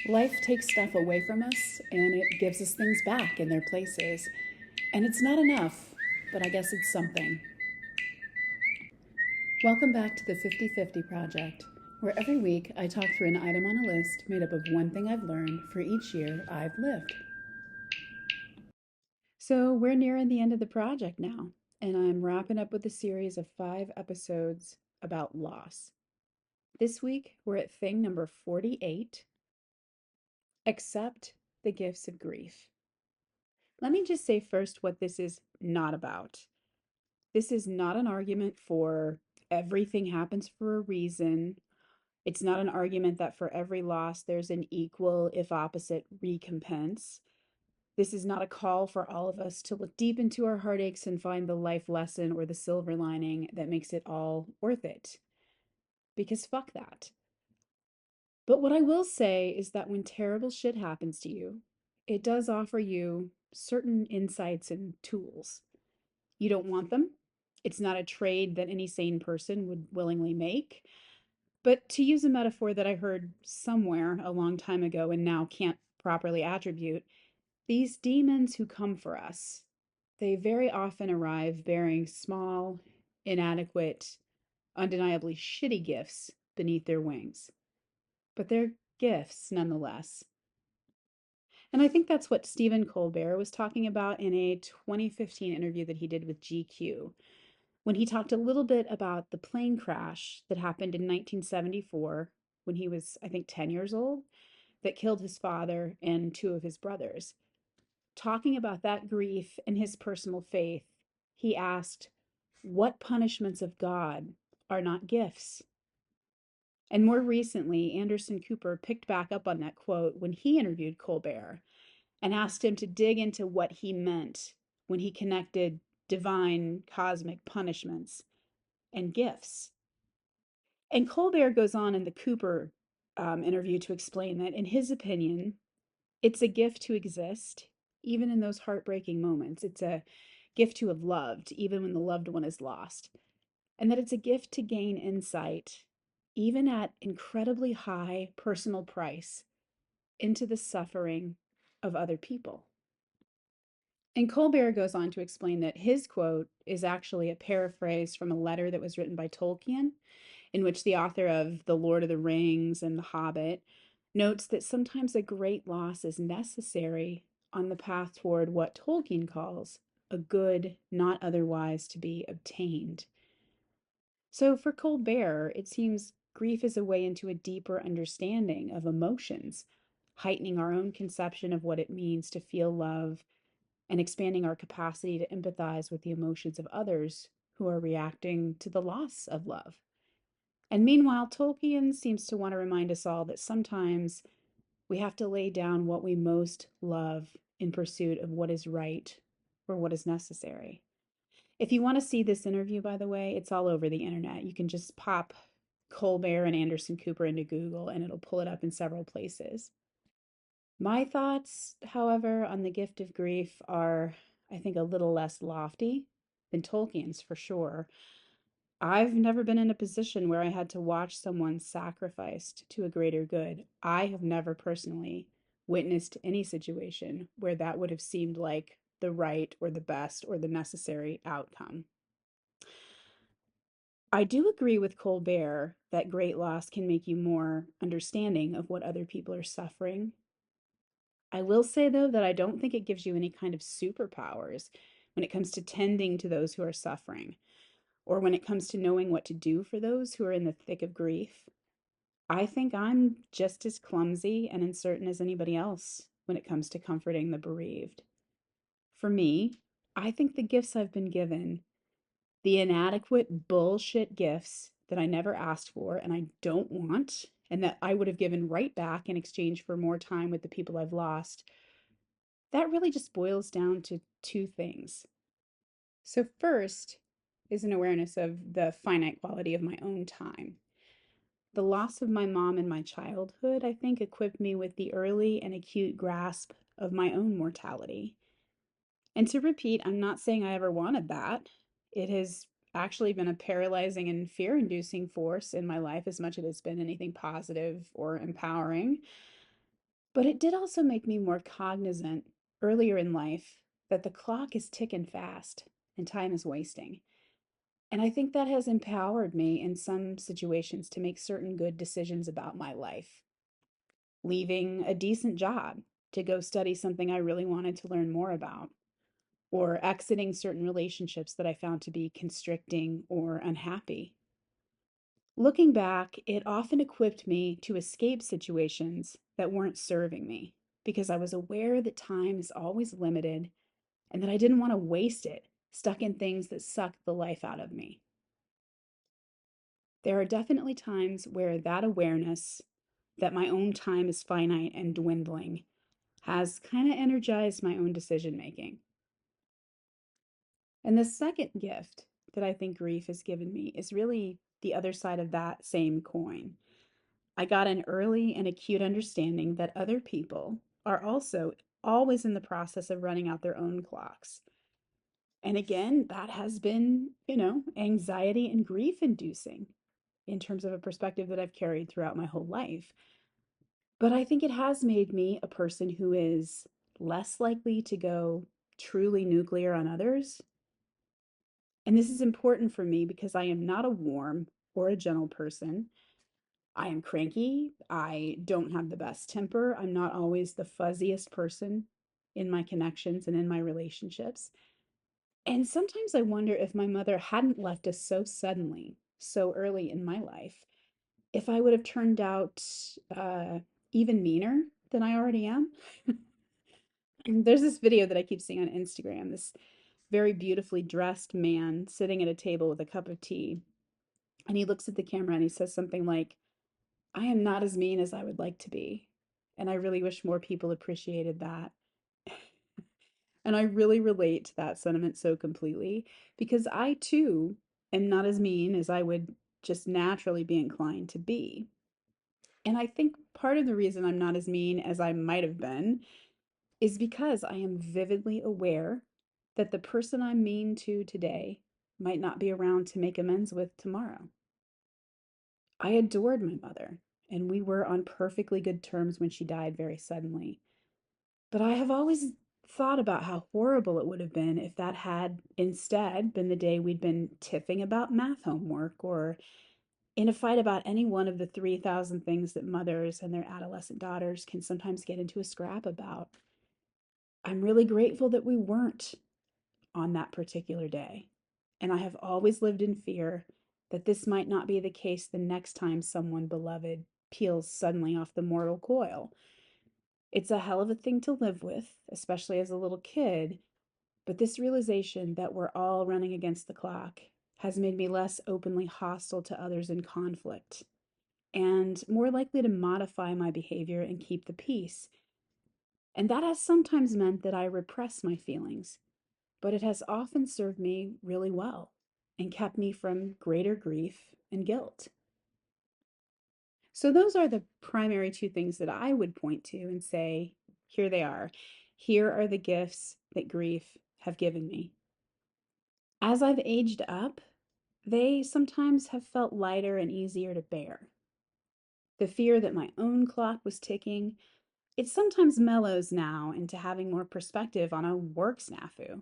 Life takes stuff away from us and it gives us things back in their places. And it's not enough, but I guess it's something. Welcome back to the 50/50 Project, where every week I talk through an item on a list made up of one thing I've learned for each year I've lived. So we're nearing the end of the project now, and I'm wrapping up with a series of 5 episodes about loss. This week we're at thing number 48. Accept the gifts of grief. Let me just say first what this is not about. This is not an argument for everything happens for a reason. It's not an argument that for every loss there's an equal, if opposite, recompense. This is not a call for all of us to look deep into our heartaches and find the life lesson or the silver lining that makes it all worth it. Because fuck that. But what I will say is that when terrible shit happens to you, it does offer you certain insights and tools. You don't want them. It's not a trade that any sane person would willingly make. But to use a metaphor that I heard somewhere a long time ago and now can't properly attribute, these demons who come for us, they very often arrive bearing small, inadequate, undeniably shitty gifts beneath their wings. But they're gifts nonetheless. And I think that's what Stephen Colbert was talking about in a 2015 interview that he did with GQ, when he talked a little bit about the plane crash that happened in 1974 when he was, I think, 10 years old, that killed his father and 2 of his brothers. Talking about that grief and his personal faith, he asked, what punishments of God are not gifts? And more recently, Anderson Cooper picked back up on that quote when he interviewed Colbert and asked him to dig into what he meant when he connected divine cosmic punishments and gifts. And Colbert goes on in the Cooper interview to explain that, in his opinion, it's a gift to exist, even in those heartbreaking moments. It's a gift to have loved, even when the loved one is lost. And that it's a gift to gain insight, even at incredibly high personal price, into the suffering of other people. And Colbert goes on to explain that his quote is actually a paraphrase from a letter that was written by Tolkien, in which the author of The Lord of the Rings and The Hobbit notes that sometimes a great loss is necessary on the path toward what Tolkien calls a good not otherwise to be obtained. So for Colbert, it seems grief is a way into a deeper understanding of emotions, heightening our own conception of what it means to feel love and expanding our capacity to empathize with the emotions of others who are reacting to the loss of love. And meanwhile, Tolkien seems to want to remind us all that sometimes we have to lay down what we most love in pursuit of what is right or what is necessary. If you want to see this interview, by the way, it's all over the internet. You can just pop Colbert and Anderson Cooper into Google and it'll pull it up in several places. My thoughts, however, on the gift of grief are, I think, a little less lofty than Tolkien's for sure. I've never been in a position where I had to watch someone sacrificed to a greater good. I have never personally witnessed any situation where that would have seemed like the right or the best or the necessary outcome. I do agree with Colbert that great loss can make you more understanding of what other people are suffering. I will say, though, that I don't think it gives you any kind of superpowers when it comes to tending to those who are suffering, or when it comes to knowing what to do for those who are in the thick of grief. I think I'm just as clumsy and uncertain as anybody else when it comes to comforting the bereaved. For me, I think the gifts I've been given, the inadequate bullshit gifts that I never asked for and I don't want, and that I would have given right back in exchange for more time with the people I've lost, that really just boils down to 2 things. So, first is an awareness of the finite quality of my own time. The loss of my mom in my childhood, I think, equipped me with the early and acute grasp of my own mortality. And to repeat, I'm not saying I ever wanted that. It has actually been a paralyzing and fear inducing force in my life as much as it's been anything positive or empowering. But it did also make me more cognizant earlier in life that the clock is ticking fast and time is wasting. And I think that has empowered me in some situations to make certain good decisions about my life, leaving a decent job to go study something I really wanted to learn more about, or exiting certain relationships that I found to be constricting or unhappy. Looking back, it often equipped me to escape situations that weren't serving me because I was aware that time is always limited and that I didn't want to waste it stuck in things that sucked the life out of me. There are definitely times where that awareness that my own time is finite and dwindling has kind of energized my own decision making. And the second gift that I think grief has given me is really the other side of that same coin. I got an early and acute understanding that other people are also always in the process of running out their own clocks. And again, that has been, anxiety and grief inducing in terms of a perspective that I've carried throughout my whole life. But I think it has made me a person who is less likely to go truly nuclear on others. And this is important for me because I am not a warm or a gentle person. I am cranky. I don't have the best temper. I'm not always the fuzziest person in my connections and in my relationships. And sometimes I wonder if my mother hadn't left us so suddenly, so early in my life, if I would have turned out even meaner than I already am. There's this video that I keep seeing on Instagram, this very beautifully dressed man sitting at a table with a cup of tea. And he looks at the camera and he says something like, I am not as mean as I would like to be. And I really wish more people appreciated that. And I really relate to that sentiment so completely because I too am not as mean as I would just naturally be inclined to be. And I think part of the reason I'm not as mean as I might have been is because I am vividly aware that the person I'm mean to today might not be around to make amends with tomorrow. I adored my mother, and we were on perfectly good terms when she died very suddenly. But I have always thought about how horrible it would have been if that had instead been the day we'd been tiffing about math homework or in a fight about any one of the 3,000 things that mothers and their adolescent daughters can sometimes get into a scrap about. I'm really grateful that we weren't on that particular day. And I have always lived in fear that this might not be the case the next time someone beloved peels suddenly off the mortal coil. It's a hell of a thing to live with, especially as a little kid, but this realization that we're all running against the clock has made me less openly hostile to others in conflict and more likely to modify my behavior and keep the peace. And that has sometimes meant that I repress my feelings, but it has often served me really well and kept me from greater grief and guilt. So, those are the primary two things that I would point to and say, here they are. Here are the gifts that grief have given me. As I've aged up, they sometimes have felt lighter and easier to bear. The fear that my own clock was ticking, it sometimes mellows now into having more perspective on a work snafu.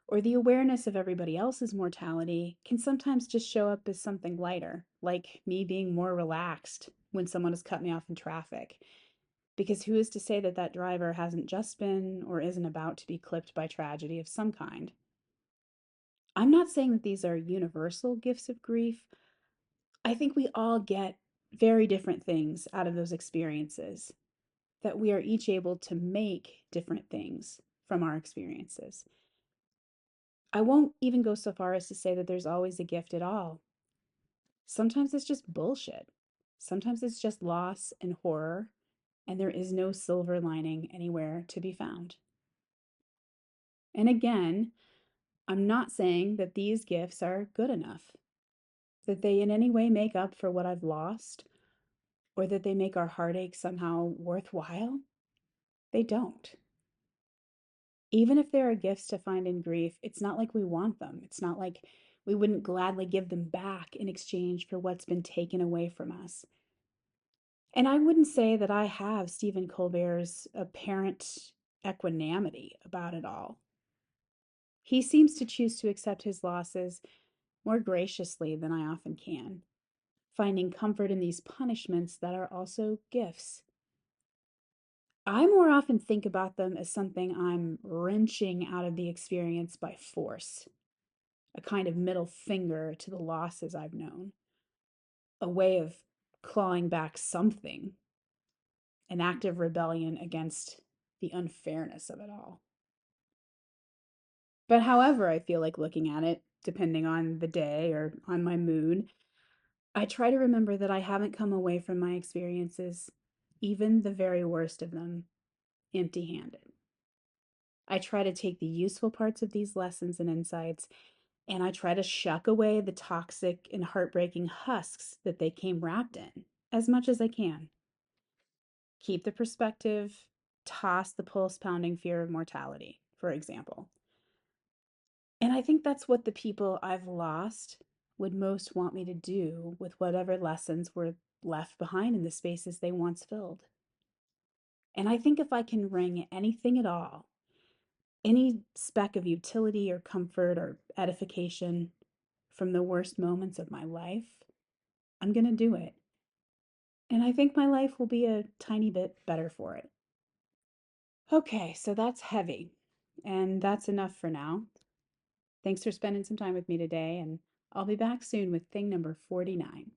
Or the awareness of everybody else's mortality can sometimes just show up as something lighter, like me being more relaxed when someone has cut me off in traffic. Because who is to say that that driver hasn't just been or isn't about to be clipped by tragedy of some kind? I'm not saying that these are universal gifts of grief. I think we all get very different things out of those experiences, that we are each able to make different things from our experiences. I won't even go so far as to say that there's always a gift at all. Sometimes it's just bullshit. Sometimes it's just loss and horror, and there is no silver lining anywhere to be found. And again, I'm not saying that these gifts are good enough, that they in any way make up for what I've lost, or that they make our heartache somehow worthwhile. They don't. Even if there are gifts to find in grief, it's not like we want them. It's not like we wouldn't gladly give them back in exchange for what's been taken away from us. And I wouldn't say that I have Stephen Colbert's apparent equanimity about it all. He seems to choose to accept his losses more graciously than I often can, finding comfort in these punishments that are also gifts. I more often think about them as something I'm wrenching out of the experience by force, a kind of middle finger to the losses I've known, a way of clawing back something, an act of rebellion against the unfairness of it all. But however I feel like looking at it, depending on the day or on my mood, I try to remember that I haven't come away from my experiences, even the very worst of them, empty handed. I try to take the useful parts of these lessons and insights, and I try to shuck away the toxic and heartbreaking husks that they came wrapped in as much as I can. Keep the perspective, toss the pulse pounding fear of mortality, for example. And I think that's what the people I've lost would most want me to do with whatever lessons were left behind in the spaces they once filled. And I think if I can wring anything at all, any speck of utility or comfort or edification from the worst moments of my life, I'm going to do it. And I think my life will be a tiny bit better for it. Okay, so that's heavy. And that's enough for now. Thanks for spending some time with me today, and I'll be back soon with thing number 49.